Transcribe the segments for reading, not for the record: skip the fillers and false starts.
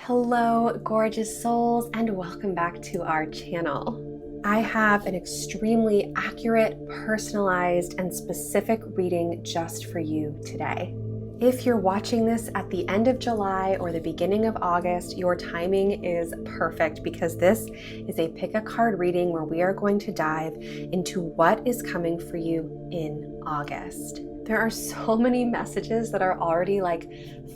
Hello, gorgeous souls, and welcome back to our channel. I have an extremely accurate, personalized, and specific reading just for you today. If you're watching this at the end of July or the beginning of August, your timing is perfect because this is a pick a card reading where we are going to dive into what is coming for you in August. There are so many messages that are already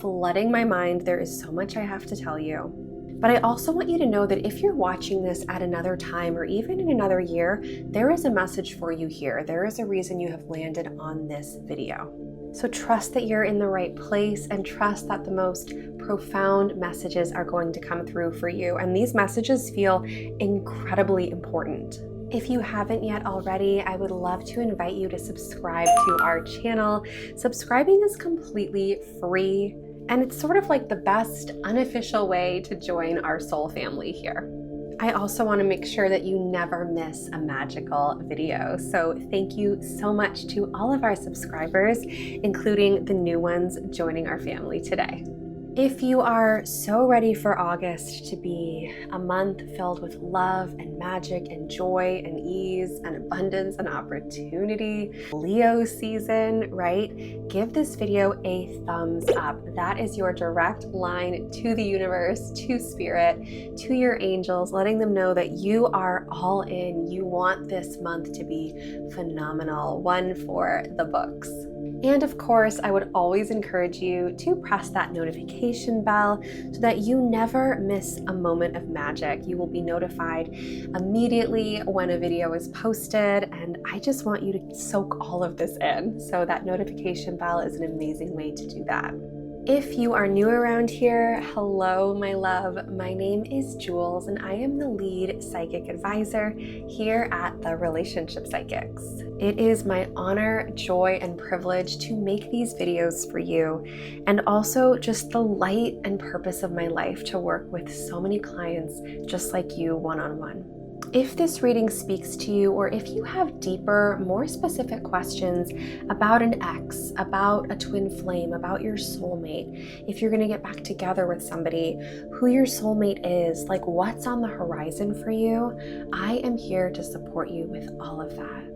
flooding my mind. There is so much I have to tell you. But I also want you to know that if you're watching this at another time or even in another year, there is a message for you here. There is a reason you have landed on this video. So trust that you're in the right place and trust that the most profound messages are going to come through for you. And these messages feel incredibly important. If you haven't yet already, I would love to invite you to subscribe to our channel. Subscribing is completely free, and it's sort of like the best unofficial way to join our soul family here. I also want to make sure that you never miss a magical video. So thank you so much to all of our subscribers, including the new ones joining our family today. If you are so ready for August to be a month filled with love and magic and joy and ease and abundance and opportunity, Leo season, right? Give this video a thumbs up. That is your direct line to the universe, to spirit, to your angels, letting them know that you are all in. You want this month to be phenomenal, one for the books. And of course, I would always encourage you to press that notification bell so that you never miss a moment of magic. You will be notified immediately when a video is posted, and I just want you to soak all of this in. So that notification bell is an amazing way to do that. If you are new around here, hello, my love. My name is Jules, and I am the lead psychic advisor here at the Relationship Psychics. It is my honor, joy, and privilege to make these videos for you, and also just the light and purpose of my life to work with so many clients just like you one-on-one. If this reading speaks to you, or if you have deeper, more specific questions about an ex, about a twin flame, about your soulmate, if you're going to get back together with somebody, who your soulmate is, like what's on the horizon for you, I am here to support you with all of that.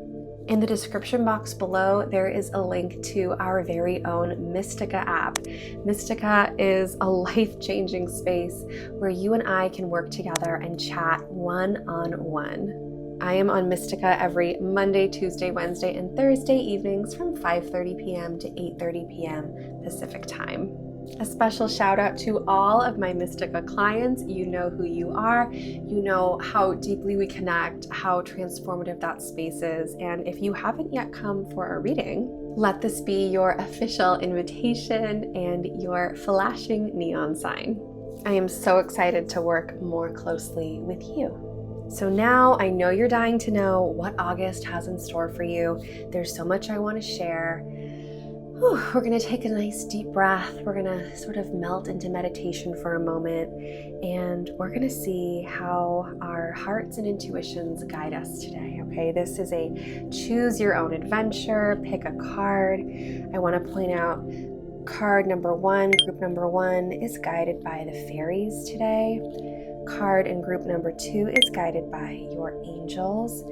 In the description box below, there is a link to our very own Mystica app. Mystica is a life-changing space where you and I can work together and chat one-on-one. I am on Mystica every Monday, Tuesday, Wednesday, and Thursday evenings from 5:30 p.m. to 8:30 p.m. Pacific time. A special shout out to all of my Mystica clients. You know who you are. You know how deeply we connect, how transformative that space is. And if you haven't yet come for a reading, let this be your official invitation and your flashing neon sign. I am so excited to work more closely with you. So now I know you're dying to know what August has in store for you. There's so much I want to share. We're going to take a nice deep breath. We're going to sort of melt into meditation for a moment, and we're going to see how our hearts and intuitions guide us today, okay? This is a choose your own adventure, pick a card. I want to point out card number one, group number one is guided by the fairies today. Card in group number two is guided by your angels.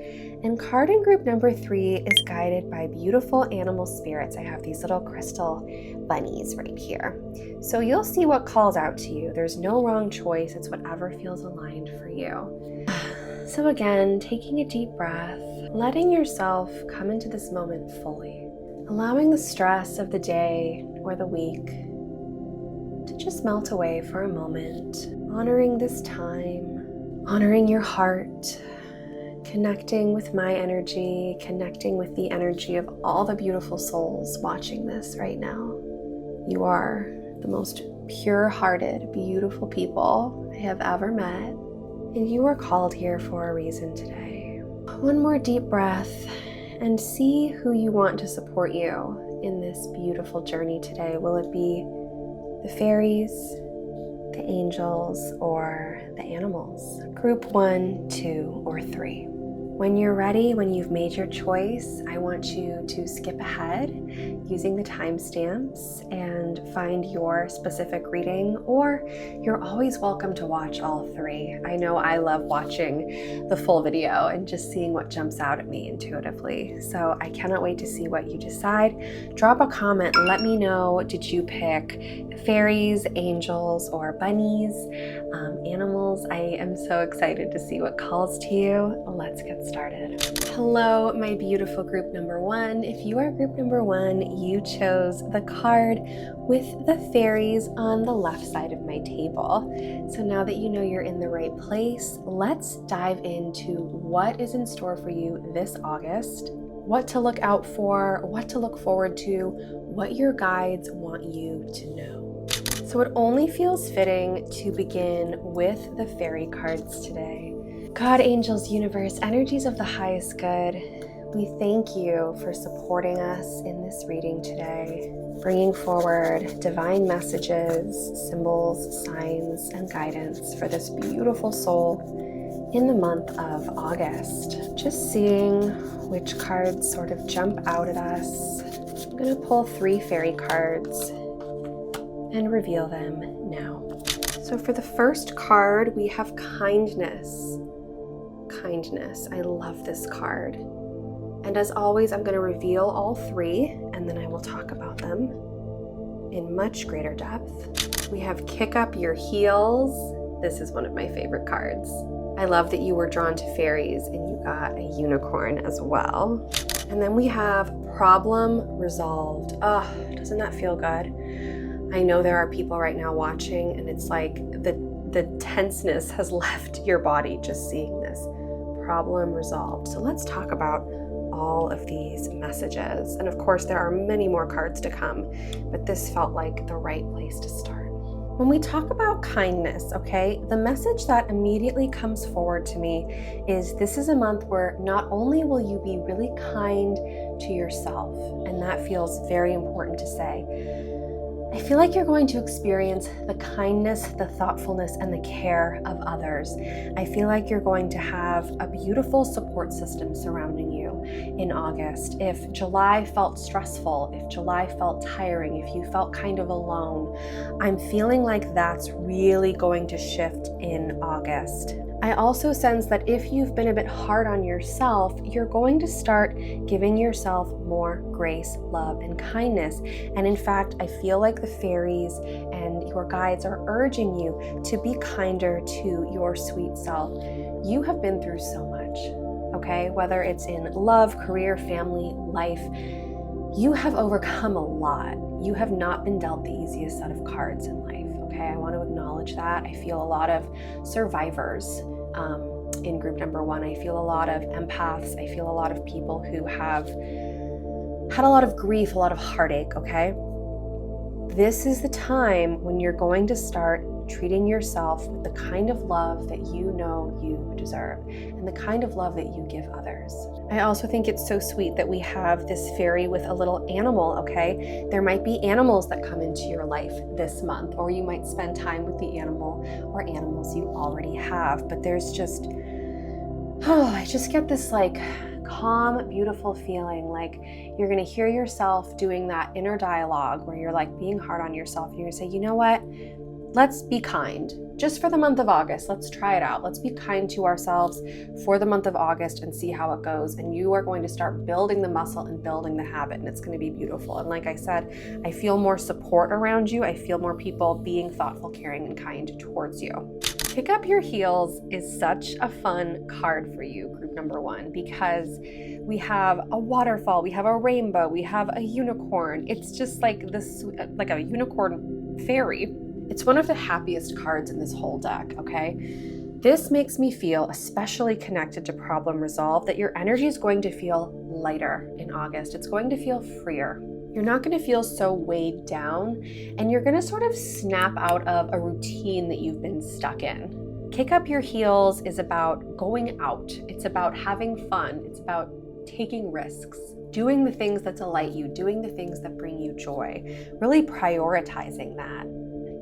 And card in group number three is guided by beautiful animal spirits. I have these little crystal bunnies right here. So you'll see what calls out to you. There's no wrong choice. It's whatever feels aligned for you. So again, taking a deep breath, letting yourself come into this moment fully, allowing the stress of the day or the week to just melt away for a moment, honoring this time, honoring your heart, connecting with my energy, connecting with the energy of all the beautiful souls watching this right now. You are the most pure-hearted, beautiful people I have ever met, and you are called here for a reason today. One more deep breath and see who you want to support you in this beautiful journey today. Will it be the fairies, the angels, or the animals? Group 1, 2, or 3. When you're ready, when you've made your choice, I want you to skip ahead using the timestamps and find your specific reading, or you're always welcome to watch all three. I know I love watching the full video and just seeing what jumps out at me intuitively. So I cannot wait to see what you decide. Drop a comment, let me know, did you pick fairies, angels, or bunnies, animals? I am so excited to see what calls to you. Let's get started. Hello, my beautiful group number one. If you are group number one, you chose the card with the fairies on the left side of my table. So now that you know you're in the right place, let's dive into what is in store for you this August, what to look out for, what to look forward to, what your guides want you to know. So it only feels fitting to begin with the fairy cards today. God, angels, universe, energies of the highest good, we thank you for supporting us in this reading today, bringing forward divine messages, symbols, signs, and guidance for this beautiful soul in the month of August. Just seeing which cards sort of jump out at us. I'm going to pull 3 fairy cards and reveal them now. So for the first card, we have kindness. Kindness. I love this card. And as always, I'm going to reveal all 3, and then I will talk about them in much greater depth. We have kick up your heels. This is one of my favorite cards. I love that you were drawn to fairies and you got a unicorn as well. And then we have problem resolved. Oh, doesn't that feel good? I know there are people right now watching and it's like the tenseness has left your body just seeing this. Problem resolved. So let's talk about all of these messages. And of course, there are many more cards to come, but this felt like the right place to start. When we talk about kindness, okay, the message that immediately comes forward to me is this is a month where not only will you be really kind to yourself, and that feels very important to say, I feel like you're going to experience the kindness, the thoughtfulness, and the care of others. I feel like you're going to have a beautiful support system surrounding you in August. If July felt stressful, if July felt tiring, if you felt kind of alone, I'm feeling like that's really going to shift in August. I also sense that if you've been a bit hard on yourself, you're going to start giving yourself more grace, love, and kindness. And in fact, I feel like the fairies and your guides are urging you to be kinder to your sweet self. You have been through so much, okay? Whether it's in love, career, family, life, you have overcome a lot. You have not been dealt the easiest set of cards in life. Okay, I want to acknowledge that. I feel a lot of survivors in group number one. I feel a lot of empaths. I feel a lot of people who have had a lot of grief, a lot of heartache, okay? This is the time when you're going to start treating yourself with the kind of love that you know you deserve and the kind of love that you give others. I also think it's so sweet that we have this fairy with a little animal, okay? There might be animals that come into your life this month, or you might spend time with the animal or animals you already have, but there's just, I just get this like calm, beautiful feeling like you're going to hear yourself doing that inner dialogue where you're like being hard on yourself and you're going to say, you know what? Let's be kind. Just for the month of August, let's try it out. Let's be kind to ourselves for the month of August and see how it goes. And you are going to start building the muscle and building the habit, and it's going to be beautiful. And like I said, I feel more support around you. I feel more people being thoughtful, caring, and kind towards you. Kick up your heels is such a fun card for you, group number one, because we have a waterfall, we have a rainbow, we have a unicorn. It's just like this, like a unicorn fairy. It's one of the happiest cards in this whole deck, okay? This makes me feel especially connected to problem resolve, that your energy is going to feel lighter in August. It's going to feel freer. You're not going to feel so weighed down, and you're going to sort of snap out of a routine that you've been stuck in. Kick up your heels is about going out. It's about having fun. It's about taking risks, doing the things that delight you, doing the things that bring you joy, really prioritizing that.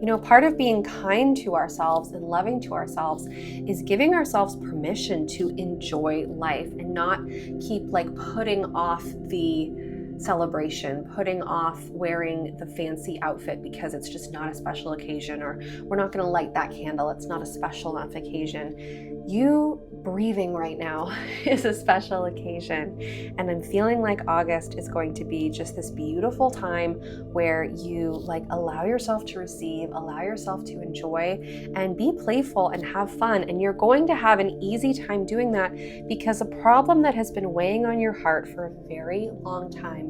You know, part of being kind to ourselves and loving to ourselves is giving ourselves permission to enjoy life and not keep like putting off the celebration, putting off wearing the fancy outfit because it's just not a special occasion, or we're not going to light that candle, it's not a special enough occasion. You breathing right now is a special occasion, and I'm feeling like August is going to be just this beautiful time where you like allow yourself to receive, allow yourself to enjoy, and be playful and have fun. And you're going to have an easy time doing that because a problem that has been weighing on your heart for a very long time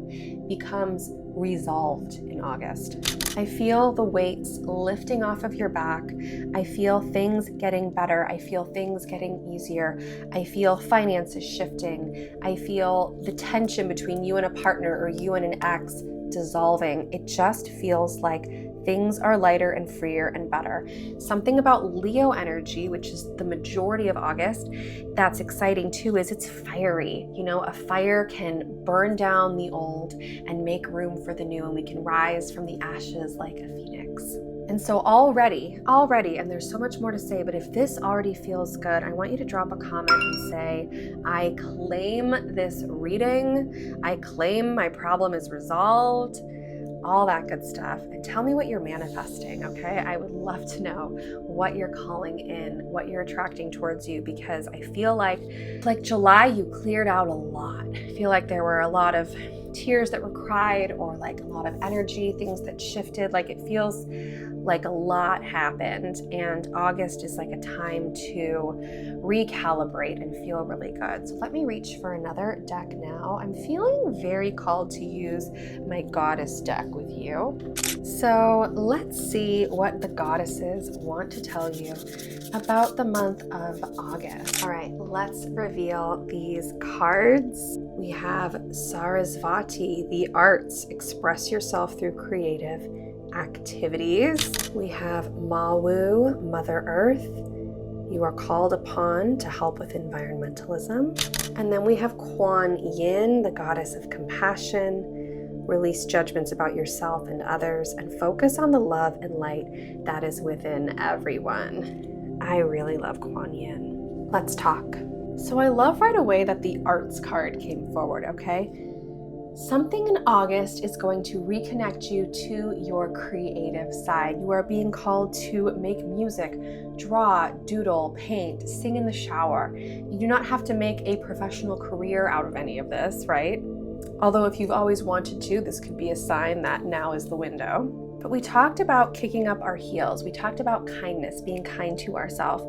becomes resolved in August. I feel the weights lifting off of your back. I feel things getting better. I feel things getting easier. I feel finances shifting. I feel the tension between you and a partner or you and an ex dissolving. It just feels like things are lighter and freer and better. Something about Leo energy, which is the majority of August, that's exciting too, is it's fiery. You know, a fire can burn down the old and make room for the new, and we can rise from the ashes like a phoenix. And so already, and there's so much more to say, but if this already feels good, I want you to drop a comment and say, I claim this reading, I claim my problem is resolved, all that good stuff. And tell me what you're manifesting, okay? I would love to know what you're calling in, what you're attracting towards you, because I feel like July, you cleared out a lot. I feel like there were a lot of tears that were cried, or like a lot of energy, things that shifted. Like it feels like a lot happened, and August is like a time to recalibrate and feel really good. So let me reach for another deck now. I'm feeling very called to use my goddess deck with you. So let's see what the goddesses want to tell you about the month of August. All right, let's reveal these cards. We have Sarasvati, the arts, express yourself through creative activities. We have Mawu, Mother Earth, you are called upon to help with environmentalism. And then we have Kuan Yin, the goddess of compassion, release judgments about yourself and others, and focus on the love and light that is within everyone. I really love Kuan Yin. Let's talk. So I love right away that the arts card came forward, okay? Something in August is going to reconnect you to your creative side. You are being called to make music, draw, doodle, paint, sing in the shower. You do not have to make a professional career out of any of this, right? Although if you've always wanted to, this could be a sign that now is the window. But we talked about kicking up our heels. We talked about kindness, being kind to ourselves.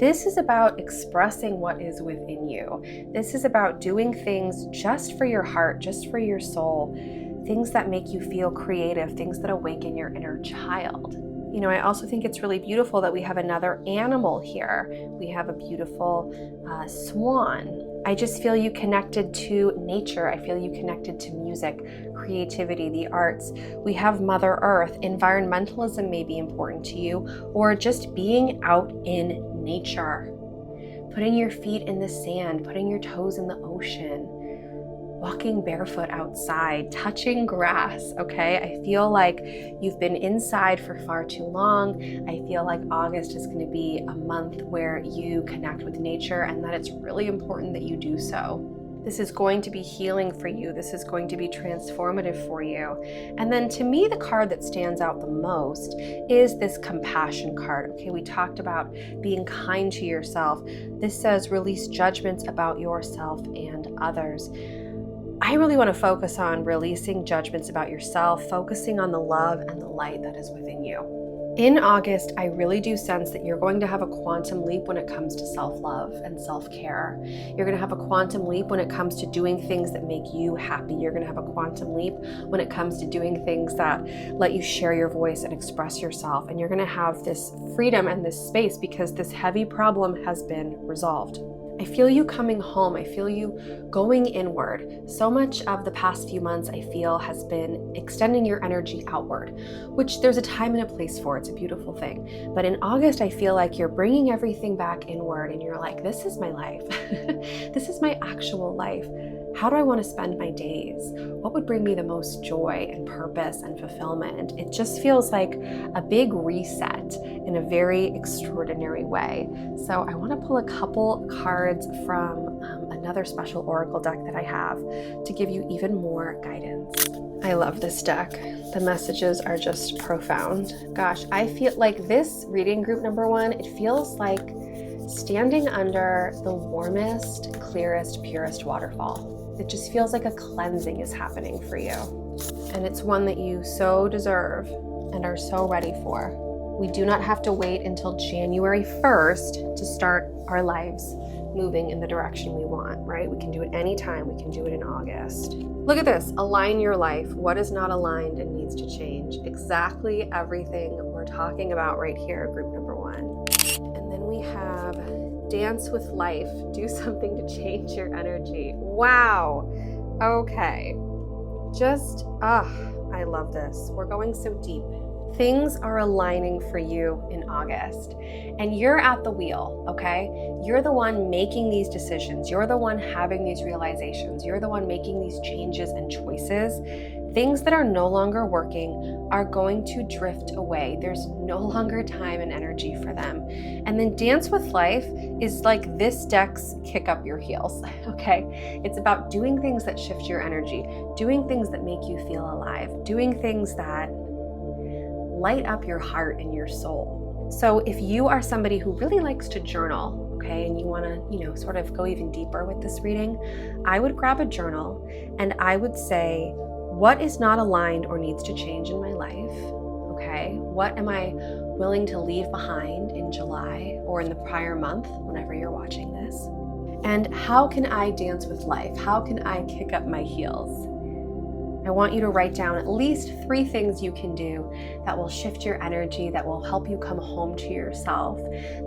This is about expressing what is within you. This is about doing things just for your heart, just for your soul, things that make you feel creative, things that awaken your inner child. You know, I also think it's really beautiful that we have another animal here. We have a beautiful swan. I just feel you connected to nature. I feel you connected to music, creativity, the arts. We have Mother Earth. Environmentalism may be important to you, or just being out in nature, putting your feet in the sand, putting your toes in the ocean, walking barefoot outside, touching grass, okay? I feel like you've been inside for far too long. I feel like August is going to be a month where you connect with nature, and that it's really important that you do so. This is going to be healing for you. This is going to be transformative for you. And then to me, the card that stands out the most is this compassion card. Okay, we talked about being kind to yourself. This says release judgments about yourself and others. I really want to focus on releasing judgments about yourself, focusing on the love and the light that is within you. In August, I really do sense that you're going to have a quantum leap when it comes to self-love and self-care. You're going to have a quantum leap when it comes to doing things that make you happy. You're going to have a quantum leap when it comes to doing things that let you share your voice and express yourself. And you're going to have this freedom and this space because this heavy problem has been resolved. I feel you coming home. I feel you going inward. So much of the past few months, I feel, has been extending your energy outward, which there's a time and a place for. It's a beautiful thing. But in August, I feel like you're bringing everything back inward and you're like, this is my life. This is my actual life. How do I want to spend my days? What would bring me the most joy and purpose and fulfillment? It just feels like a big reset in a very extraordinary way. So I want to pull a couple cards from another special oracle deck that I have to give you even more guidance. I love this deck. The messages are just profound. Gosh, I feel like this reading group number 1, it feels like standing under the warmest, clearest, purest waterfall. It just feels like a cleansing is happening for you. And it's one that you so deserve and are so ready for. We do not have to wait until January 1st to start our lives moving in the direction we want, right? We can do it anytime. We can do it in August. Look at this. Align your life. What is not aligned and needs to change? Exactly everything we're talking about right here, group number 1. And then we have dance with life. Do something to change your energy. Wow. Okay. I love this. We're going so deep. Things are aligning for you in August, and you're at the wheel, okay? You're the one making these decisions. You're the one having these realizations. You're the one making these changes and choices. Things that are no longer working are going to drift away. There's no longer time and energy for them. And then dance with life is like this deck's kick up your heels, okay? It's about doing things that shift your energy, doing things that make you feel alive, doing things that light up your heart and your soul. So if you are somebody who really likes to journal, okay, and you want to, sort of go even deeper with this reading, I would grab a journal and I would say, what is not aligned or needs to change in my life? Okay, what am I willing to leave behind in July or in the prior month, whenever you're watching this? And how can I dance with life? How can I kick up my heels? I want you to write down at least 3 things you can do that will shift your energy, that will help you come home to yourself,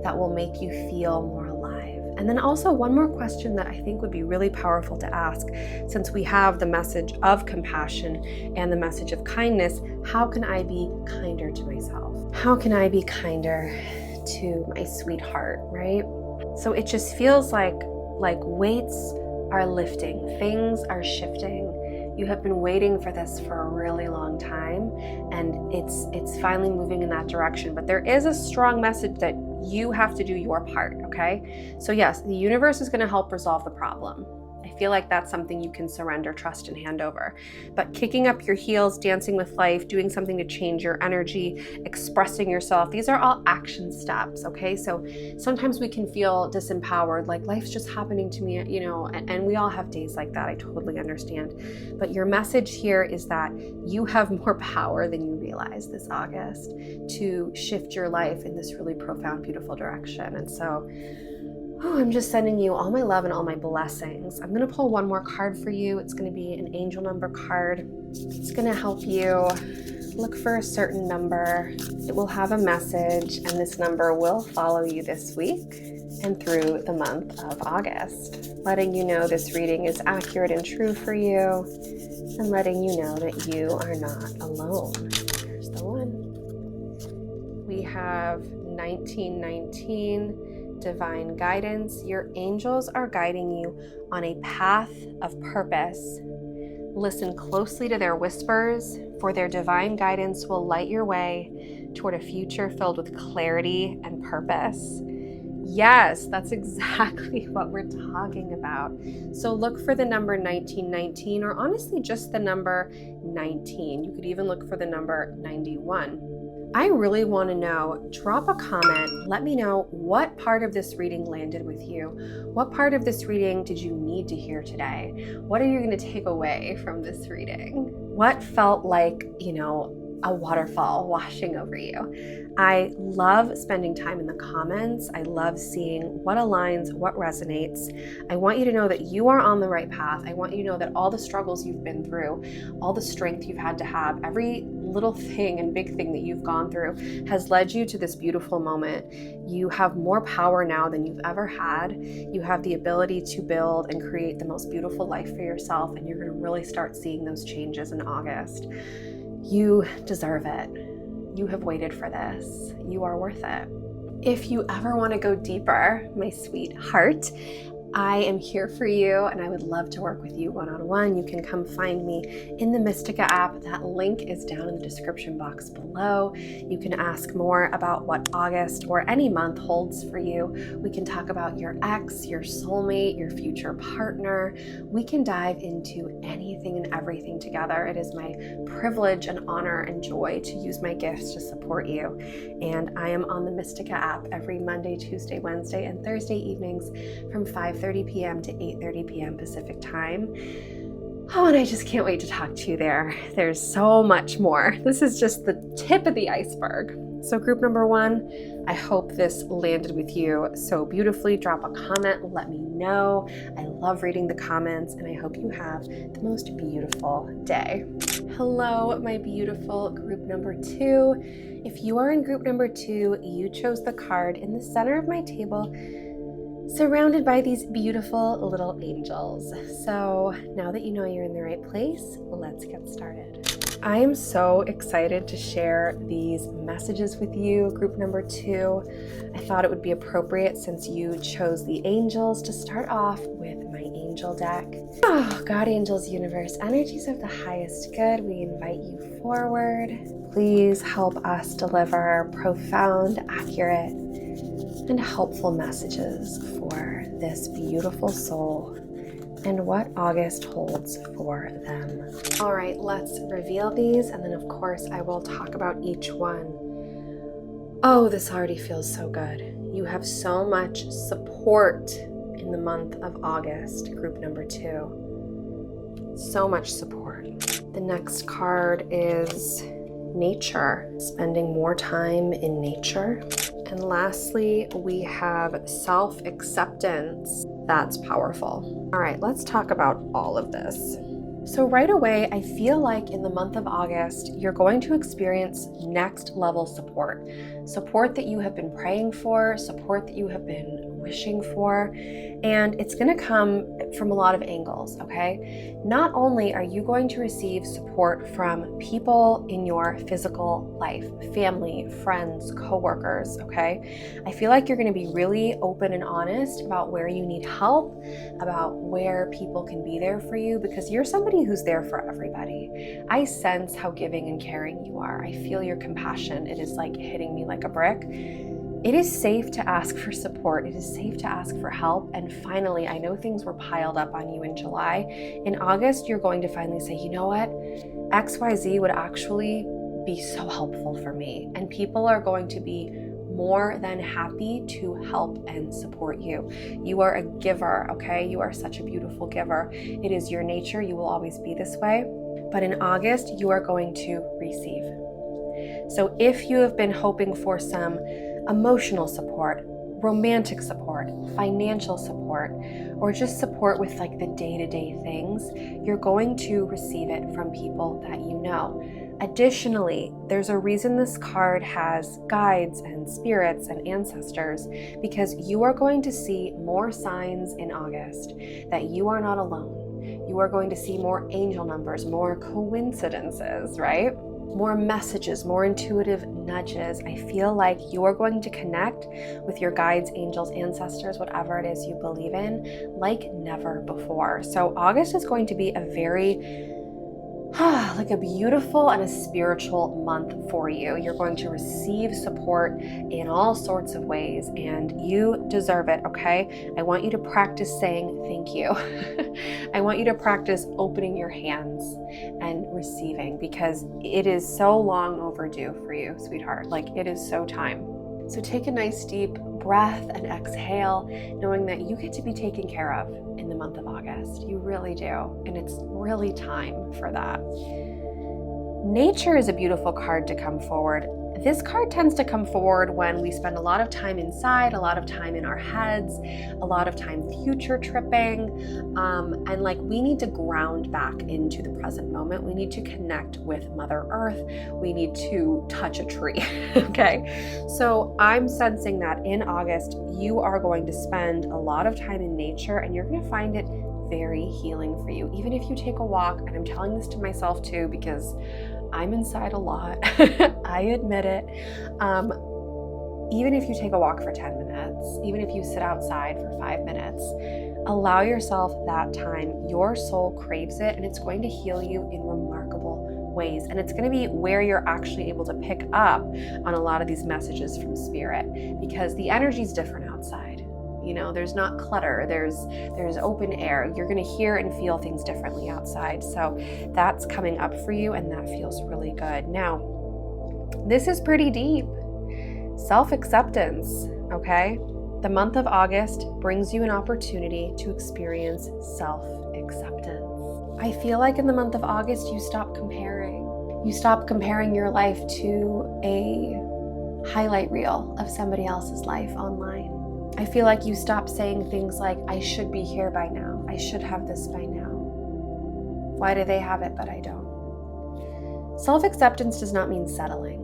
that will make you feel more alive. And then also one more question that I think would be really powerful to ask, since we have the message of compassion and the message of kindness. How can I be kinder to myself? How can I be kinder to my sweetheart, right? So it just feels like weights are lifting, things are shifting. You have been waiting for this for a really long time, and it's finally moving in that direction. But there is a strong message that you have to do your part, okay? So yes, the universe is going to help resolve the problem. I feel like that's something you can surrender, trust, and hand over. But kicking up your heels, dancing with life, doing something to change your energy, expressing yourself, these are all action steps, okay? So sometimes we can feel disempowered, like life's just happening to me, and we all have days like that. I totally understand. But your message here is that you have more power than you realize this August to shift your life in this really profound, beautiful direction. And so I'm just sending you all my love and all my blessings. I'm going to pull one more card for you. It's going to be an angel number card. It's going to help you look for a certain number. It will have a message, and this number will follow you this week and through the month of August, letting you know this reading is accurate and true for you, and letting you know that you are not alone. Here's the one. We have 1919. Divine guidance. Your angels are guiding you on a path of purpose. Listen closely to their whispers, for their divine guidance will light your way toward a future filled with clarity and purpose. Yes, that's exactly what we're talking about. So look for the number 1919, or honestly just the number 19. You could even look for the number 91. I really want to know, drop a comment, let me know what part of this reading landed with you. What part of this reading did you need to hear today? What are you going to take away from this reading? What felt like, a waterfall washing over you? I love spending time in the comments. I love seeing what aligns, what resonates. I want you to know that you are on the right path. I want you to know that all the struggles you've been through, all the strength you've had to have, every little thing and big thing that you've gone through has led you to this beautiful moment. You have more power now than you've ever had. You have the ability to build and create the most beautiful life for yourself, and you're going to really start seeing those changes in August. You deserve it. You have waited for this. You are worth it. If you ever want to go deeper, my sweetheart, I am here for you and I would love to work with you one-on-one. You can come find me in the Mystica app. That link is down in the description box below. You can ask more about what August or any month holds for you. We can talk about your ex, your soulmate, your future partner. We can dive into anything and everything together. It is my privilege and honor and joy to use my gifts to support you. And I am on the Mystica app every Monday, Tuesday, Wednesday, and Thursday evenings from 5:30 p.m. to 8:30 p.m. Pacific time. Oh, and I just can't wait to talk to you there. There's so much more. This is just the tip of the iceberg. So group number 1, I hope this landed with you so beautifully. Drop a comment, let me know. I love reading the comments and I hope you have the most beautiful day. Hello, my beautiful group number 2. If you are in group number 2, you chose the card in the center of my table, surrounded by these beautiful little angels. So now that you know you're in the right place, let's get started. I am so excited to share these messages with you, group number 2. I thought it would be appropriate, since you chose the angels, to start off with my angel deck. Oh, God, angels, universe, energies of the highest good, we invite you forward. Please help us deliver profound, accurate, and helpful messages for this beautiful soul and what August holds for them. All right, let's reveal these, and then of course I will talk about each one. Oh, this already feels so good. You have so much support in the month of August, group number 2. So much support. The next card is nature, spending more time in nature. And lastly, we have self-acceptance. That's powerful. All right, let's talk about all of this. So right away, I feel like in the month of August, you're going to experience next level support. Support that you have been praying for, support that you have been wishing for, and it's going to come from a lot of angles, okay? Not only are you going to receive support from people in your physical life, family, friends, coworkers, okay? I feel like you're going to be really open and honest about where you need help, about where people can be there for you, because you're somebody who's there for everybody. I sense how giving and caring you are. I feel your compassion. It is like hitting me like a brick. It is safe to ask for support. It is safe to ask for help. And finally, I know things were piled up on you in July. In August, you're going to finally say, you know what? XYZ would actually be so helpful for me. And people are going to be more than happy to help and support you. You are a giver, okay? You are such a beautiful giver. It is your nature. You will always be this way. But in August, you are going to receive. So if you have been hoping for some emotional support, romantic support, financial support, or just support with like the day-to-day things, you're going to receive it from people that you know. Additionally, there's a reason this card has guides and spirits and ancestors, because you are going to see more signs in August that you are not alone. You are going to see more angel numbers, more coincidences, right? More messages, more intuitive nudges. I feel like you are going to connect with your guides, angels, ancestors, whatever it is you believe in, like never before. So August is going to be a very like a beautiful and a spiritual month for you. You're going to receive support in all sorts of ways, and you deserve it, okay? I want you to practice saying thank you. I want you to practice opening your hands and receiving, because it is so long overdue for you, sweetheart. Like, it is so time. So take a nice deep breath and exhale, knowing that you get to be taken care of in the month of August. You really do. And it's really time for that. Nature is a beautiful card to come forward. This card tends to come forward when we spend a lot of time inside, a lot of time in our heads, a lot of time future tripping, and like we need to ground back into the present moment. We need to connect with Mother Earth. We need to touch a tree, okay? So I'm sensing that in August, you are going to spend a lot of time in nature, and you're going to find it very healing for you. Even if you take a walk, and I'm telling this to myself too, because I'm inside a lot, I admit it. even if you take a walk for 10 minutes, even if you sit outside for 5 minutes, allow yourself that time. Your soul craves it, and it's going to heal you in remarkable ways. And it's going to be where you're actually able to pick up on a lot of these messages from spirit, because the energy is different outside. You know, there's not clutter, there's open air. You're going to hear and feel things differently outside. So that's coming up for you, and that feels really good. Now, this is pretty deep. Self-acceptance, okay? The month of August brings you an opportunity to experience self-acceptance. I feel like in the month of August, you stop comparing. You stop comparing your life to a highlight reel of somebody else's life online. I feel like you stop saying things like, I should be here by now. I should have this by now. Why do they have it, but I don't? Self-acceptance does not mean settling,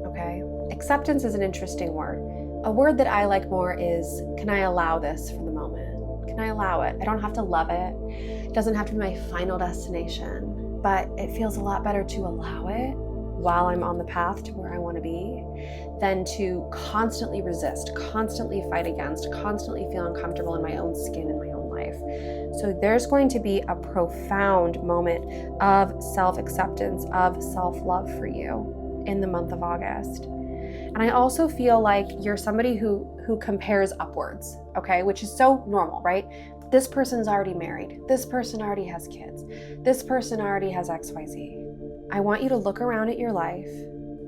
okay? Acceptance is an interesting word. A word that I like more is, can I allow this for the moment? Can I allow it? I don't have to love it. It doesn't have to be my final destination, but it feels a lot better to allow it while I'm on the path to where I want to be than to constantly resist, constantly fight against, constantly feel uncomfortable in my own skin in my own life. So there's going to be a profound moment of self-acceptance, of self-love for you in the month of August. And I also feel like you're somebody who compares upwards, okay, which is so normal, right? This person's already married. This person already has kids. This person already has XYZ. I want you to look around at your life,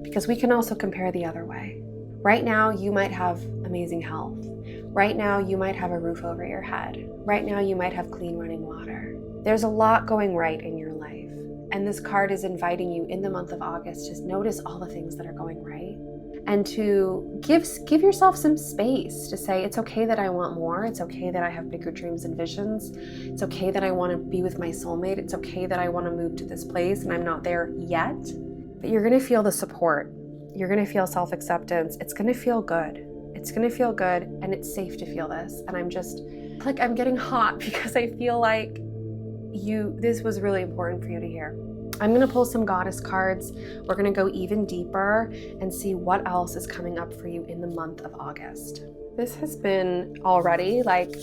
because we can also compare the other way. Right now, you might have amazing health. Right now, you might have a roof over your head. Right now, you might have clean running water. There's a lot going right in your life. And this card is inviting you in the month of August to notice all the things that are going right, and to give yourself some space to say, it's okay that I want more. It's okay that I have bigger dreams and visions. It's okay that I want to be with my soulmate. It's okay that I want to move to this place and I'm not there yet. But you're going to feel the support. You're going to feel self-acceptance. It's going to feel good. It's going to feel good, and it's safe to feel this. And I'm just like, I'm getting hot because I feel like this was really important for you to hear. I'm going to pull some goddess cards. We're going to go even deeper and see what else is coming up for you in the month of August. This has been already like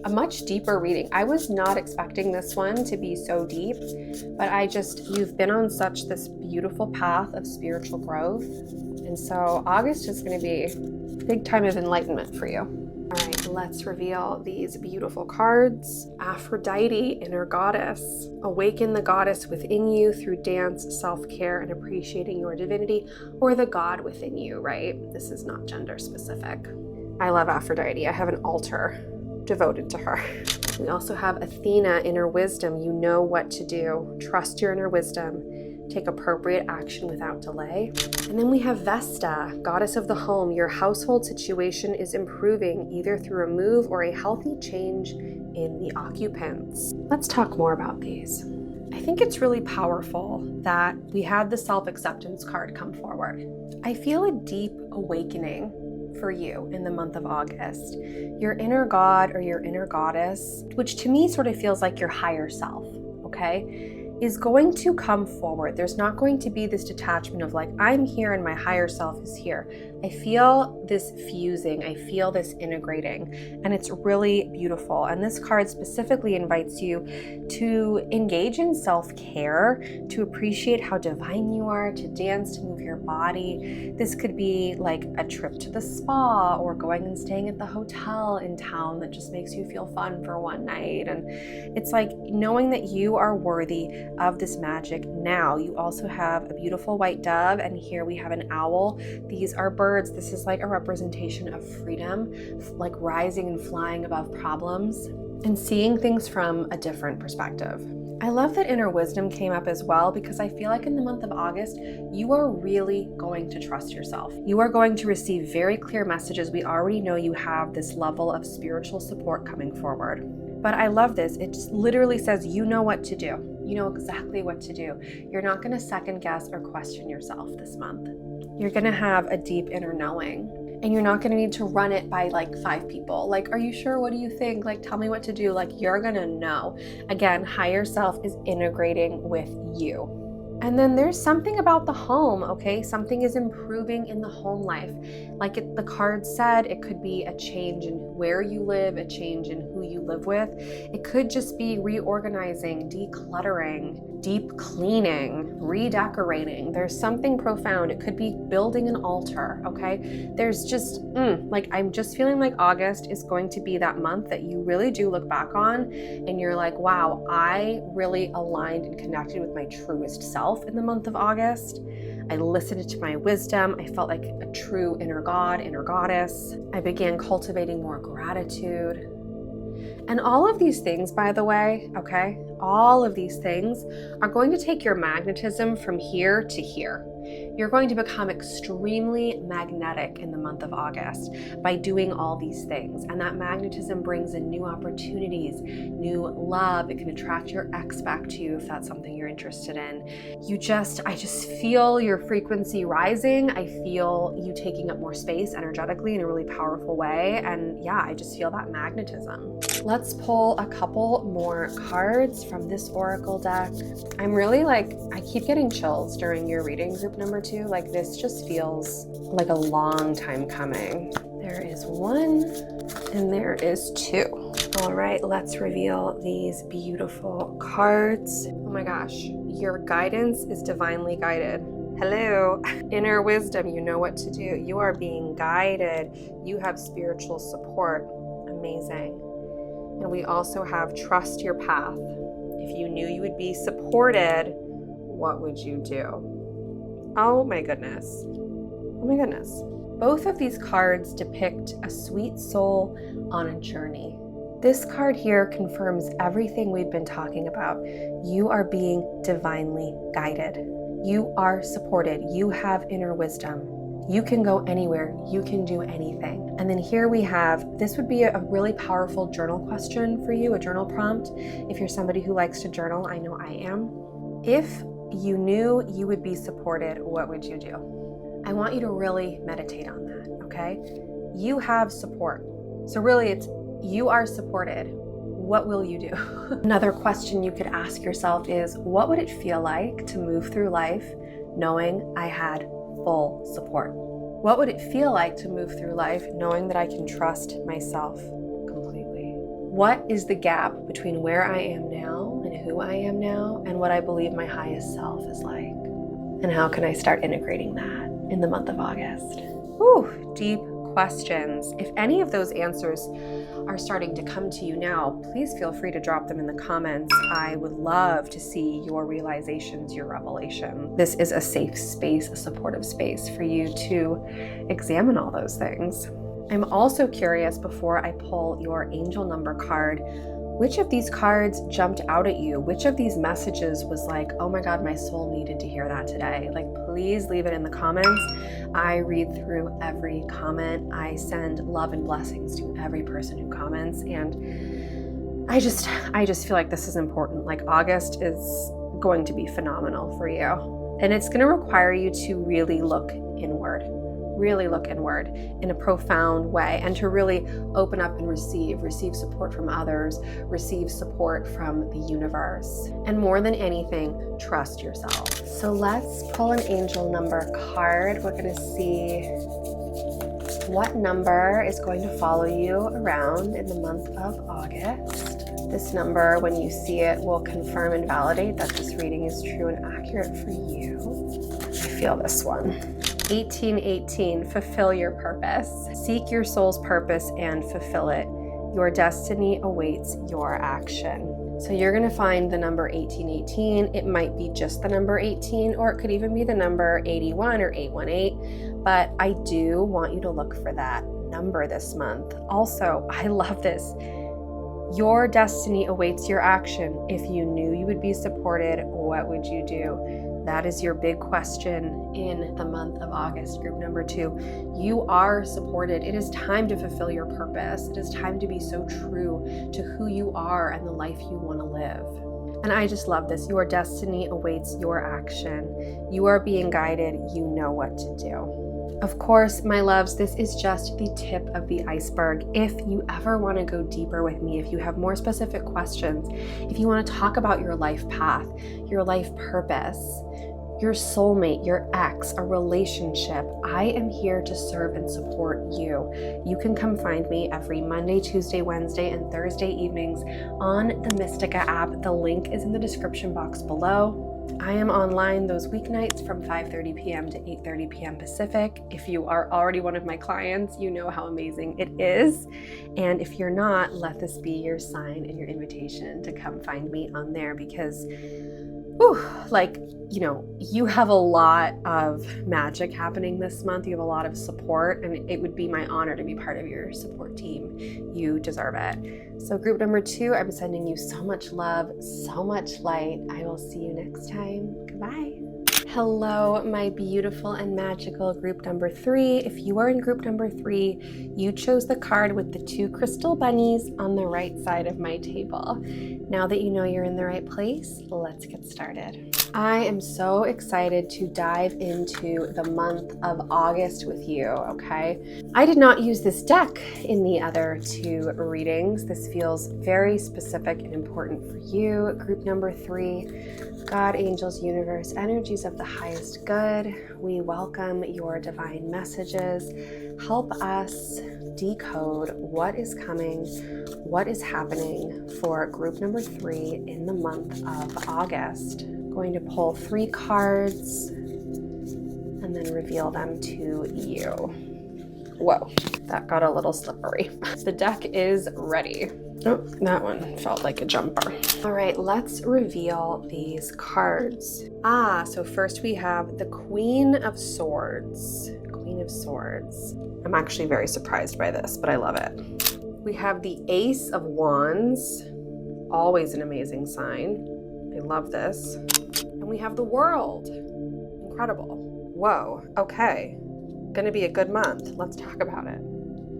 a much deeper reading. I was not expecting this one to be so deep, but you've been on such this beautiful path of spiritual growth. And so August is going to be a big time of enlightenment for you. All right, let's reveal these beautiful cards. Aphrodite, inner goddess. Awaken the goddess within you through dance, self-care, and appreciating your divinity, or the god within you, right? This is not gender specific. I love Aphrodite. I have an altar devoted to her. We also have Athena, inner wisdom. You know what to do. Trust your inner wisdom. Take appropriate action without delay. And then we have Vesta, goddess of the home. Your household situation is improving either through a move or a healthy change in the occupants. Let's talk more about these. I think it's really powerful that we had the self-acceptance card come forward. I feel a deep awakening for you in the month of August. Your inner god or your inner goddess, which to me sort of feels like your higher self, okay, is going to come forward. There's not going to be this detachment of like, I'm here and my higher self is here. I feel this fusing, I feel this integrating, and it's really beautiful. And this card specifically invites you to engage in self-care, to appreciate how divine you are, to dance, to move your body. This could be like a trip to the spa or going and staying at the hotel in town that just makes you feel fun for one night. And it's like knowing that you are worthy of this magic now. You also have a beautiful white dove, and here we have an owl. These are birds. This is like a representation of freedom, like rising and flying above problems and seeing things from a different perspective. I love that inner wisdom came up as well, because I feel like in the month of August, you are really going to trust yourself. You are going to receive very clear messages. We already know you have this level of spiritual support coming forward. But I love this. It just literally says, you know what to do. You know exactly what to do. You're not going to second guess or question yourself this month. You're going to have a deep inner knowing, and you're not going to need to run it by like 5 people. Like, are you sure? What do you think? Like, tell me what to do. Like, you're going to know. Again, higher self is integrating with you. And then there's something about the home, okay? Something is improving in the home life. Like the card said, it could be a change in where you live, a change in who you live with. It could just be reorganizing, decluttering, deep cleaning, redecorating. There's something profound. It could be building an altar, okay? There's just, I'm just feeling like August is going to be that month that you really do look back on and you're like, wow, I really aligned and connected with my truest self in the month of August. I listened to my wisdom. I felt like a true inner god, inner goddess. I began cultivating more gratitude. And all of these things, by the way, okay, all of these things are going to take your magnetism from here to here. You're going to become extremely magnetic in the month of August by doing all these things. And that magnetism brings in new opportunities, new love. It can attract your ex back to you if that's something you're interested in. I just feel your frequency rising. I feel you taking up more space energetically in a really powerful way. And yeah, I just feel that magnetism. Let's pull a couple more cards from this oracle deck. I'm really I keep getting chills during your reading, group number 2. Like this just feels like a long time coming. There is 1 and there is 2. All right, let's reveal these beautiful cards. Oh my gosh, your guidance is divinely guided. Hello, inner wisdom, you know what to do. You are being guided. You have spiritual support. Amazing. And we also have trust your path. If you knew you would be supported, what would you do? Oh my goodness. Oh my goodness. Both of these cards depict a sweet soul on a journey. This card here confirms everything we've been talking about. You are being divinely guided. You are supported. You have inner wisdom. You can go anywhere. You can do anything. And then here we have, this would be a really powerful journal question for you, a journal prompt. If you're somebody who likes to journal, I know I am. If you knew you would be supported, what would you do? I want you to really meditate on that, okay? You have support. So really it's, you are supported. What will you do? Another question you could ask yourself is, what would it feel like to move through life knowing I had full support? What would it feel like to move through life knowing that I can trust myself completely? What is the gap between where I am now and who I am now and what I believe my highest self is like? And how can I start integrating that in the month of August? Whew, deep questions. If any of those answers are starting to come to you now, please feel free to drop them in the comments. I would love to see your realizations, your revelation. This is a safe space, a supportive space for you to examine all those things. I'm also curious, before I pull your angel number card, which of these cards jumped out at you? Which of these messages was like, oh my God, my soul needed to hear that today? Like, please leave it in the comments. I read through every comment. I send love and blessings to every person who comments. And I just feel like this is important. Like, August is going to be phenomenal for you. And it's going to require you to really look inward in a profound way, and to really open up and receive support from others, receive support from the universe. And more than anything, trust yourself. So let's pull an angel number card. We're going to see what number is going to follow you around in the month of August. This number, when you see it, will confirm and validate that this reading is true and accurate for you. I feel this one. 1818, fulfill your purpose. Seek your soul's purpose and fulfill it. Your destiny awaits your action. So you're going to find the number 1818. It might be just the number 18, or it could even be the number 81 or 818. But I do want you to look for that number this month. Also, I love this. Your destiny awaits your action. If you knew you would be supported, what would you do? That is your big question in the month of August, group number 2. You are supported. It is time to fulfill your purpose. It is time to be so true to who you are and the life you want to live. And I just love this. Your destiny awaits your action. You are being guided. You know what to do. Of course, my loves, this is just the tip of the iceberg. If you ever want to go deeper with me, if you have more specific questions, if you want to talk about your life path, your life purpose, your soulmate, your ex, a relationship, I am here to serve and support you. You can come find me every Monday, Tuesday, Wednesday, and Thursday evenings on the Mystica app. The link is in the description box below. I am online those weeknights from 5:30 p.m. to 8:30 p.m. Pacific. If you are already one of my clients, you know how amazing it is. And if you're not, let this be your sign and your invitation to come find me on there because you have a lot of magic happening this month. You have a lot of support, and it would be my honor to be part of your support team. You deserve it. So group number 2, I'm sending you so much love, so much light. I will see you next time. Goodbye. Hello, my beautiful and magical group number 3. If you are in group number 3, you chose the card with the 2 crystal bunnies on the right side of my table. Now that you know you're in the right place, let's get started. I am so excited to dive into the month of August with you, okay? I did not use this deck in the other 2 readings. This feels very specific and important for you. Group number 3, God, angels, universe, energies of the highest good, we welcome your divine messages. Help us decode what is coming, what is happening for group number 3 in the month of August. I'm going to pull 3 cards and then reveal them to you. Whoa, that got a little slippery. The deck is ready. Oh, that one felt like a jumper. All right, let's reveal these cards. So first we have the Queen of Swords. Queen of Swords. I'm actually very surprised by this, but I love it. We have the Ace of Wands. Always an amazing sign. I love this. And we have the World. Incredible. Whoa, okay. Gonna be a good month. Let's talk about it.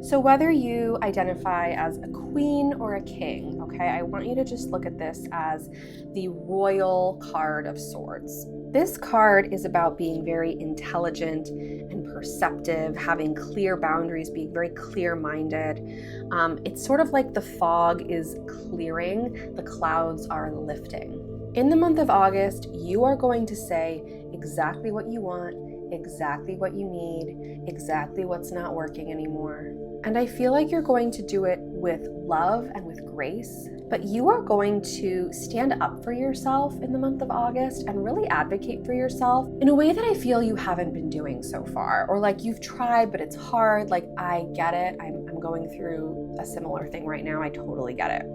So whether you identify as a queen or a king, okay, I want you to just look at this as the Royal card of Swords. This card is about being very intelligent and perceptive, having clear boundaries, being very clear-minded. It's sort of like the fog is clearing, the clouds are lifting. In the month of August, you are going to say exactly what you want, exactly what you need, exactly what's not working anymore. And I feel like you're going to do it with love and with grace, but you are going to stand up for yourself in the month of August and really advocate for yourself in a way that I feel you haven't been doing so far, or like you've tried, but it's hard. Like, I get it. I'm going through a similar thing right now. I totally get it.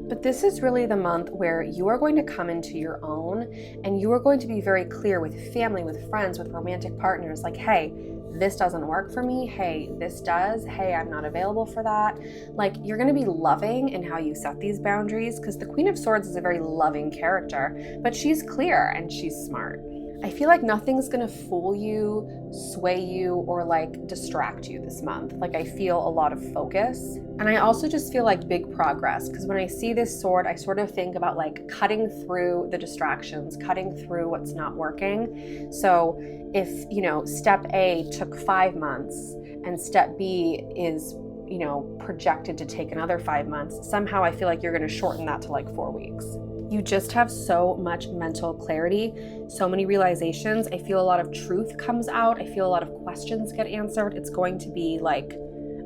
But this is really the month where you are going to come into your own and you are going to be very clear with family, with friends, with romantic partners, like, hey, this doesn't work for me. Hey, this does. Hey, I'm not available for that. Like, you're going to be loving in how you set these boundaries because the Queen of Swords is a very loving character, but she's clear and she's smart. I feel like nothing's gonna fool you, sway you, or like distract you this month. Like, I feel a lot of focus. And I also just feel like big progress, because when I see this sword, I sort of think about like cutting through the distractions, cutting through what's not working. So if, step A took 5 months and step B is, projected to take another 5 months, somehow I feel like you're gonna shorten that to like 4 weeks. You just have so much mental clarity, so many realizations. I feel a lot of truth comes out. I feel a lot of questions get answered. It's going to be like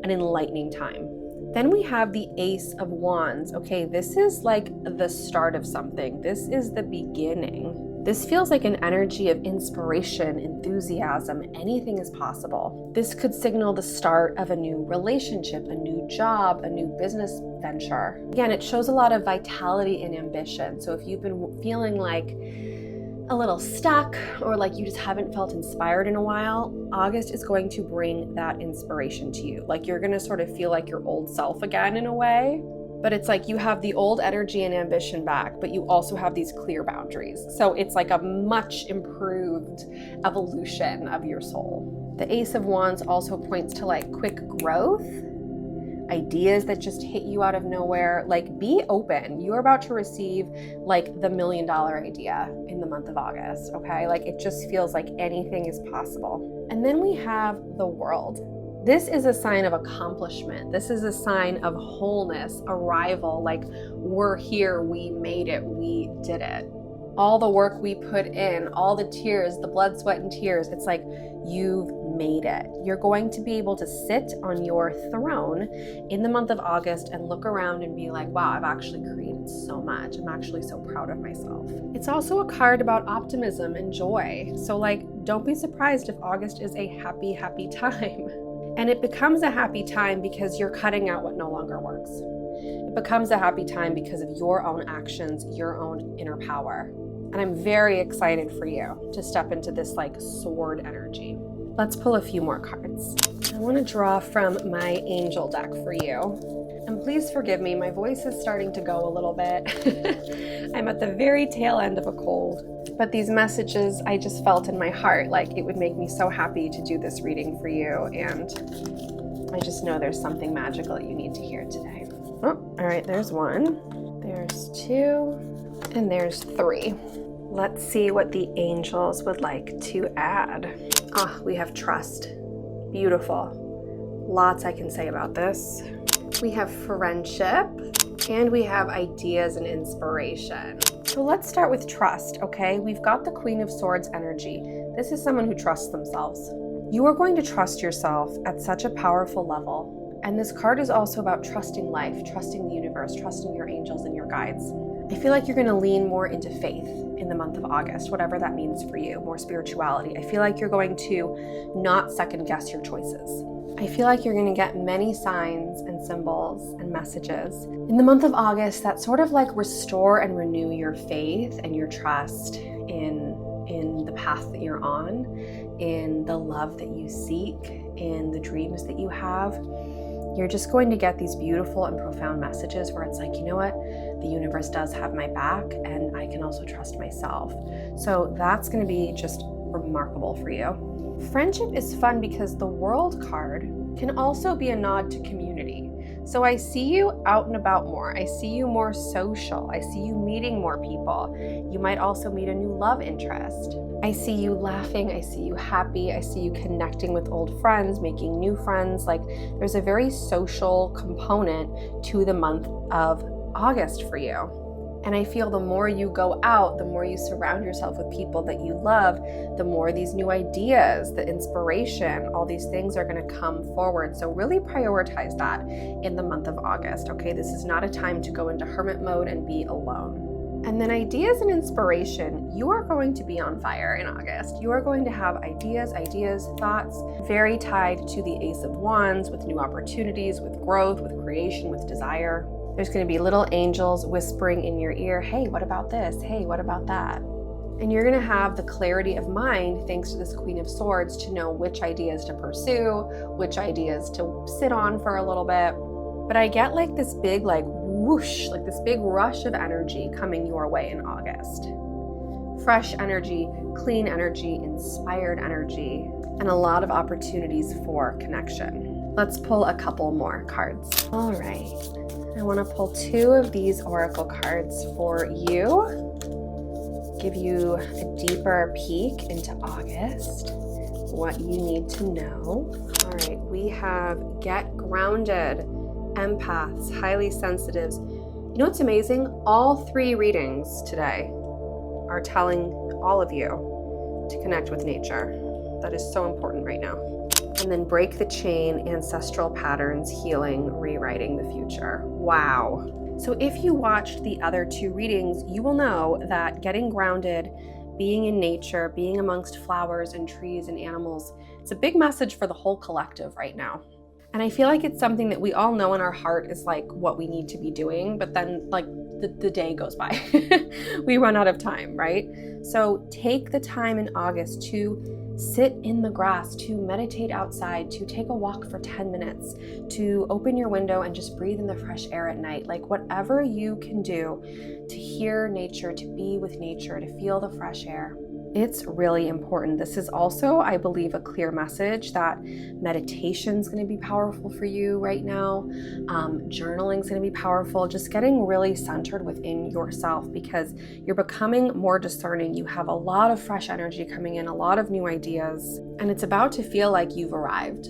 an enlightening time. Then we have the Ace of Wands. Okay, this is like the start of something. This is the beginning. This feels like an energy of inspiration, enthusiasm. Anything is possible. This could signal the start of a new relationship, a new job, a new business venture. Again, it shows a lot of vitality and ambition. So if you've been feeling like a little stuck or like you just haven't felt inspired in a while, August is going to bring that inspiration to you. Like, you're going to sort of feel like your old self again in a way. But it's like you have the old energy and ambition back, but you also have these clear boundaries. So it's like a much improved evolution of your soul. The Ace of Wands also points to like quick growth ideas that just hit you out of nowhere. Like, be open. You're about to receive like the $1 million idea in the month of August, okay? Like, it just feels like anything is possible. And then we have the World. This is a sign of accomplishment. This is a sign of wholeness, arrival, like we're here, we made it, we did it. All the work we put in, all the tears, the blood, sweat, and tears, it's like you've made it. You're going to be able to sit on your throne in the month of August and look around and be like, wow, I've actually created so much. I'm actually so proud of myself. It's also a card about optimism and joy. So like, don't be surprised if August is a happy, happy time. And it becomes a happy time because you're cutting out what no longer works. It becomes a happy time because of your own actions, your own inner power. And I'm very excited for you to step into this like sword energy. Let's pull a few more cards. I want to draw from my angel deck for you. And please forgive me, my voice is starting to go a little bit. I'm at the very tail end of a cold. But these messages I just felt in my heart, like it would make me so happy to do this reading for you. And I just know there's something magical you need to hear today. Oh, all right, there's one, there's two, and there's three. Let's see what the angels would like to add. We have trust. Beautiful. Lots I can say about this. We have friendship, and we have ideas and inspiration. So let's start with trust, okay? We've got the Queen of Swords energy. This is someone who trusts themselves. You are going to trust yourself at such a powerful level. And this card is also about trusting life, trusting the universe, trusting your angels and your guides. I feel like you're going to lean more into faith in the month of August, whatever that means for you, more spirituality. I feel like you're going to not second guess your choices. I feel like you're going to get many signs and symbols and messages in the month of August that sort of like restore and renew your faith and your trust in the path that you're on, in the love that you seek, in the dreams that you have. You're just going to get these beautiful and profound messages where it's like, you know what? The universe does have my back and I can also trust myself. So that's going to be just remarkable for you. Friendship is fun because the World card can also be a nod to community. So I see you out and about more. I see you more social. I see you meeting more people. You might also meet a new love interest. I see you laughing. I see you happy. I see you connecting with old friends, making new friends. Like, there's a very social component to the month of August for you. And I feel the more you go out, the more you surround yourself with people that you love, the more these new ideas, the inspiration, all these things are going to come forward. So really prioritize that in the month of August, okay? This is not a time to go into hermit mode and be alone. And then ideas and inspiration, you are going to be on fire in August. You are going to have ideas, thoughts, very tied to the Ace of Wands, with new opportunities, with growth, with creation, with desire. There's going to be little angels whispering in your ear, hey, what about this? Hey, what about that? And you're going to have the clarity of mind, thanks to this Queen of Swords, to know which ideas to pursue, which ideas to sit on for a little bit. But I get like this big like whoosh, like this big rush of energy coming your way in August. Fresh energy, clean energy, inspired energy, and a lot of opportunities for connection. Let's pull a couple more cards. All right. I want to pull two of these oracle cards for you. Give you a deeper peek into August, what you need to know. All right, we have Get Grounded, Empaths, Highly Sensitives. You know what's amazing? All three readings today are telling all of you to connect with nature. That is so important right now. And then Break the Chain, Ancestral Patterns, Healing, Rewriting the Future. Wow. So if you watched the other two readings, you will know that getting grounded, being in nature, being amongst flowers and trees and animals, it's a big message for the whole collective right now. And I feel like it's something that we all know in our heart is like what we need to be doing, but then like the day goes by. We run out of time, right? So take the time in August to sit in the grass, to meditate outside, to take a walk for 10 minutes, to open your window and just breathe in the fresh air at night. Like whatever you can do to hear nature, to be with nature, to feel the fresh air. It's really important. This is also, I believe, a clear message that meditation is going to be powerful for you right now. Journaling is going to be powerful. Just getting really centered within yourself, because you're becoming more discerning. You have a lot of fresh energy coming in, a lot of new ideas, and it's about to feel like you've arrived.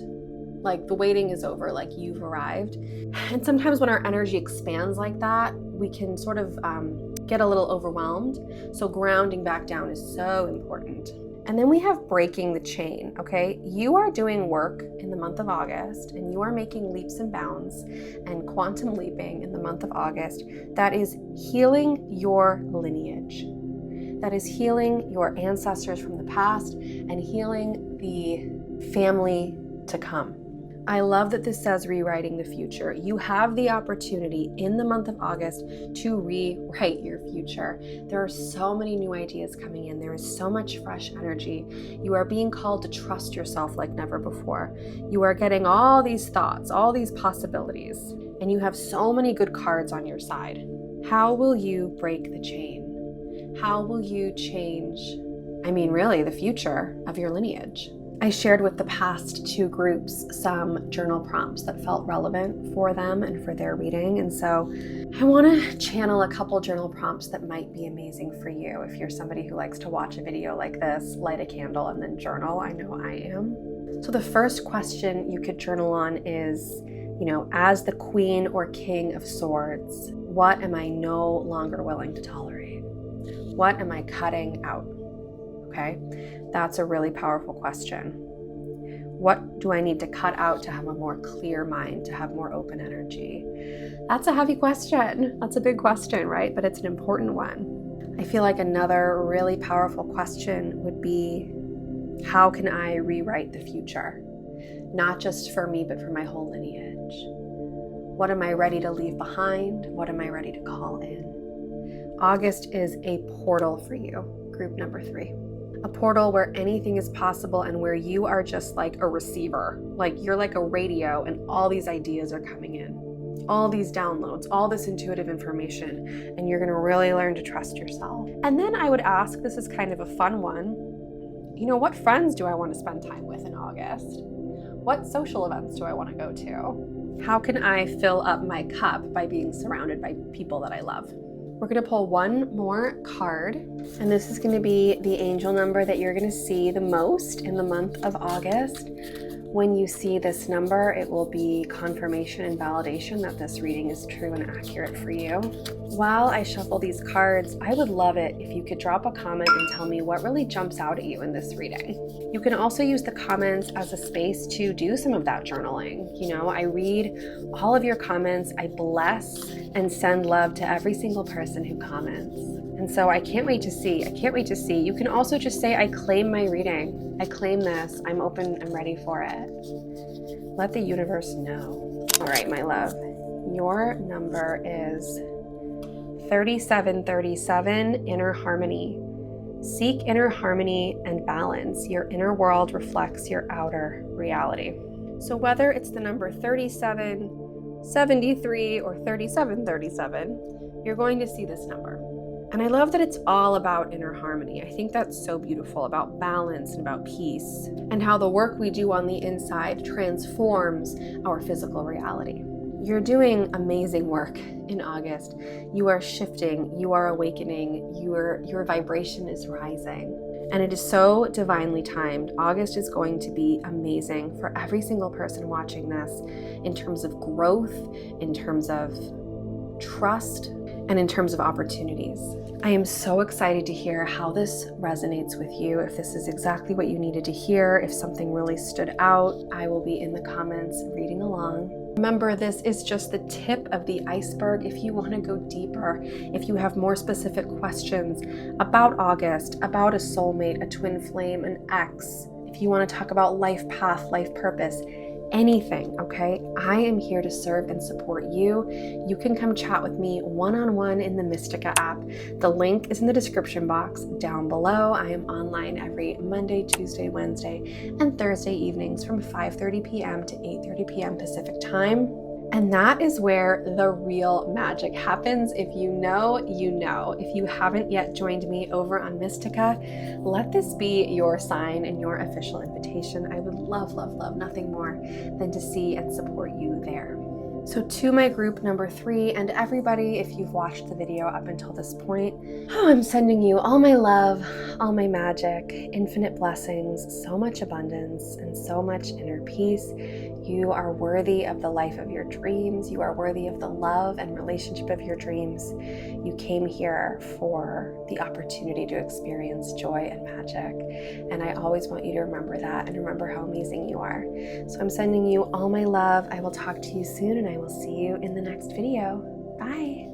Like the waiting is over, like you've arrived. And sometimes when our energy expands like that, we can sort of get a little overwhelmed. So grounding back down is so important. And then we have breaking the chain, okay? You are doing work in the month of August, and you are making leaps and bounds and quantum leaping in the month of August. That is healing your lineage. That is healing your ancestors from the past and healing the family to come. I love that this says rewriting the future. You have the opportunity in the month of August to rewrite your future. There are so many new ideas coming in. There is so much fresh energy. You are being called to trust yourself like never before. You are getting all these thoughts, all these possibilities, and you have so many good cards on your side. How will you break the chain? How will you change, really, the future of your lineage? I shared with the past 2 groups some journal prompts that felt relevant for them and for their reading. And so I want to channel a couple journal prompts that might be amazing for you. If you're somebody who likes to watch a video like this, light a candle, and then journal, I know I am. So the first question you could journal on is, as the Queen or King of Swords, what am I no longer willing to tolerate? What am I cutting out? Okay, that's a really powerful question. What do I need to cut out to have a more clear mind, to have more open energy? That's a heavy question. That's a big question, right? But it's an important one. I feel like another really powerful question would be, how can I rewrite the future? Not just for me, but for my whole lineage. What am I ready to leave behind? What am I ready to call in? August is a portal for you, group number 3. A portal where anything is possible and where you are just like a receiver. Like you're like a radio and all these ideas are coming in. All these downloads, all this intuitive information, and you're going to really learn to trust yourself. And then I would ask, this is kind of a fun one, what friends do I want to spend time with in August? What social events do I want to go to? How can I fill up my cup by being surrounded by people that I love? We're going to pull one more card, and this is going to be the angel number that you're going to see the most in the month of August. When you see this number, it will be confirmation and validation that this reading is true and accurate for you. While I shuffle these cards, I would love it if you could drop a comment and tell me what really jumps out at you in this reading. You can also use the comments as a space to do some of that journaling. I read all of your comments, I bless and send love to every single person who comments. And so I can't wait to see. You can also just say, I claim my reading. I claim this. I'm open. I'm ready for it. Let the universe know. All right, my love. Your number is 3737, inner harmony. Seek inner harmony and balance. Your inner world reflects your outer reality. So whether it's the number 37, 73, or 3737, you're going to see this number. And I love that it's all about inner harmony. I think that's so beautiful, about balance and about peace, and how the work we do on the inside transforms our physical reality. You're doing amazing work in August. You are shifting, you are awakening, your vibration is rising. And it is so divinely timed. August is going to be amazing for every single person watching this in terms of growth, in terms of trust, and in terms of opportunities. I am so excited to hear how this resonates with you. If this is exactly what you needed to hear, if something really stood out, I will be in the comments reading along. Remember, this is just the tip of the iceberg. If you want to go deeper, if you have more specific questions about August, about a soulmate, a twin flame, an ex, if you want to talk about life path, life purpose, anything, okay? I am here to serve and support you. You can come chat with me one-on-one in the Mystica app. The link is in the description box down below. I am online every Monday, Tuesday, Wednesday, and Thursday evenings from 5:30 p.m. to 8:30 p.m. Pacific time. And that is where the real magic happens. If you know, you know. If you haven't yet joined me over on Mystica, let this be your sign and your official invitation. I would love, love, love nothing more than to see and support you there. So to my group number 3, and everybody, if you've watched the video up until this point, I'm sending you all my love, all my magic, infinite blessings, so much abundance, and so much inner peace. You are worthy of the life of your dreams. You are worthy of the love and relationship of your dreams. You came here for the opportunity to experience joy and magic. And I always want you to remember that and remember how amazing you are. So I'm sending you all my love. I will talk to you soon, and I will see you in the next video. Bye.